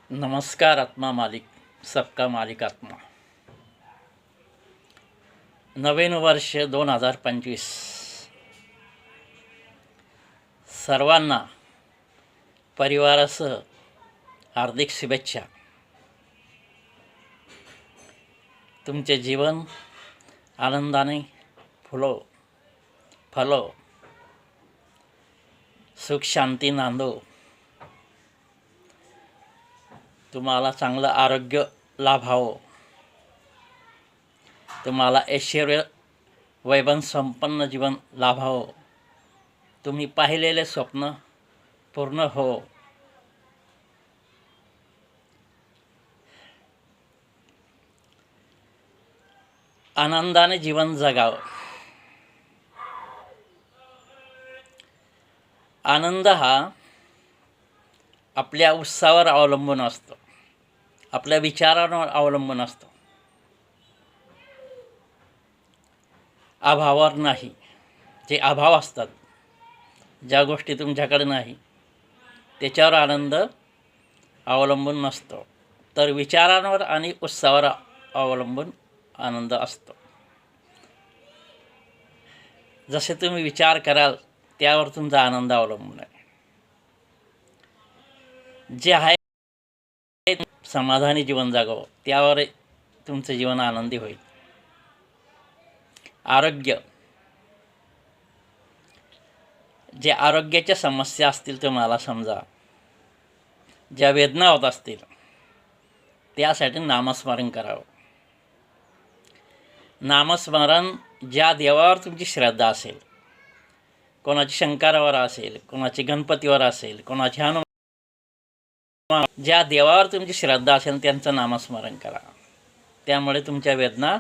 नमस्कार आत्मा मालिक, सबका मालिक आत्मा. नवीन वर्ष 2025 सर्वांना परिवारासह हार्दिक शुभेच्छा. तुमचे जीवन आनंदाने फलो, सुख शांती नांदो. तुम्हाला चांगलं आरोग्य लाभावं, तुम्हाला ऐश्वर्य वैभव संपन्न जीवन लाभावं, तुम्ही पाहिलेले स्वप्न पूर्ण हो. आनंदाने जीवन जगावं. आनंद हा आपल्या उत्साहावर अवलंबून असतो, आपल्या विचारांवर अवलंबून असतो, अभावावर नाही. जे अभाव असतात, ज्या गोष्टी तुमच्याकडे नाही त्याच्यावर आनंद अवलंबून नसतो, तर विचारांवर आणि उत्साहावर अवलंबून आनंद असतो. जसे तुम्ही विचार कराल त्यावर तुमचा आनंद अवलंबून आहे. जे आहे समाधानी जीवन जगावं, त्यावर तुमचं जीवन आनंदी होईल. आरोग्य, जे आरोग्याच्या समस्या असतील तुम्हाला समजा, ज्या वेदना होत असतील त्यासाठी नामस्मरण करावं. नामस्मरण ज्या देवावर तुमची श्रद्धा असेल, कोणाची शंकरावर असेल, कोणाची गणपतीवर असेल, कोणाची हनुमान, ज्या देवावर तुमची श्रद्धा असेल त्यांचं नामस्मरण करा. त्यामुळे तुमच्या वेदना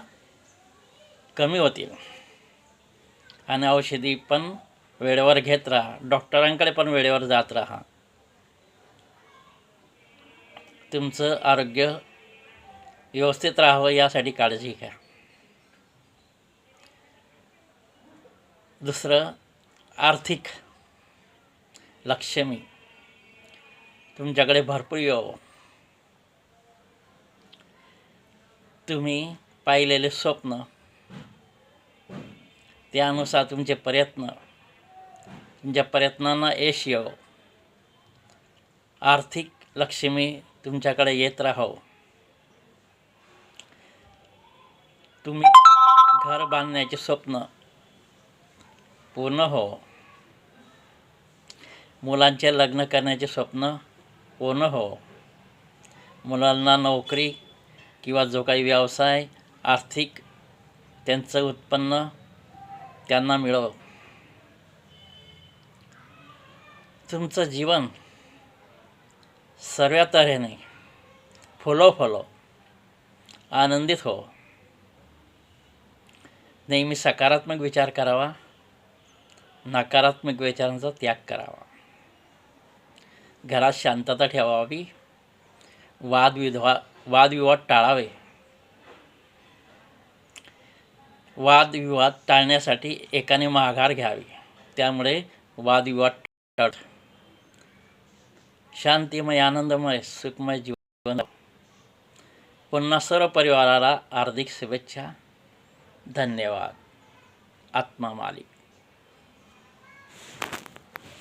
कमी होतील. आणि औषधी पण वेळेवर घेत राहा, डॉक्टरांकडे पण वेळेवर जात राहा. तुमचं आरोग्य व्यवस्थित राहावं यासाठी काळजी घ्या. दुसरं, आर्थिक लक्ष्मी तुमच्याकडे भरपूर यावं. तुम्ही पाहिलेले स्वप्न, त्यानुसार तुमचे प्रयत्न, तुमच्या प्रयत्नांना यश यावं. आर्थिक लक्ष्मी तुमच्याकडे येत राहावं. तुम्ही घर बांधण्याचे स्वप्न पूर्ण हो. मुलांचे लग्न करण्याचे स्वप्न पूर्ण हो. मुलांना नोकरी किंवा जो काही व्यवसाय, आर्थिक त्यांचं उत्पन्न त्यांना मिळो. तुमचं जीवन सर्व तऱ्हेने फलो आनंदित हो. नेहमी सकारात्मक विचार करावा, नकारात्मक विचारांचा त्याग करावा. घरात शांतता ठेवावी, वादविवाद टाळावे. वादविवाद टाळण्यासाठी एकाने माघार घ्यावी, त्यामुळे वादविवाद टाळत. शांतिमय, आनंदमय, सुखमय जीवन. पुन्हा सर्व परिवाराला हार्दिक शुभेच्छा. धन्यवाद. आत्मा मालिक.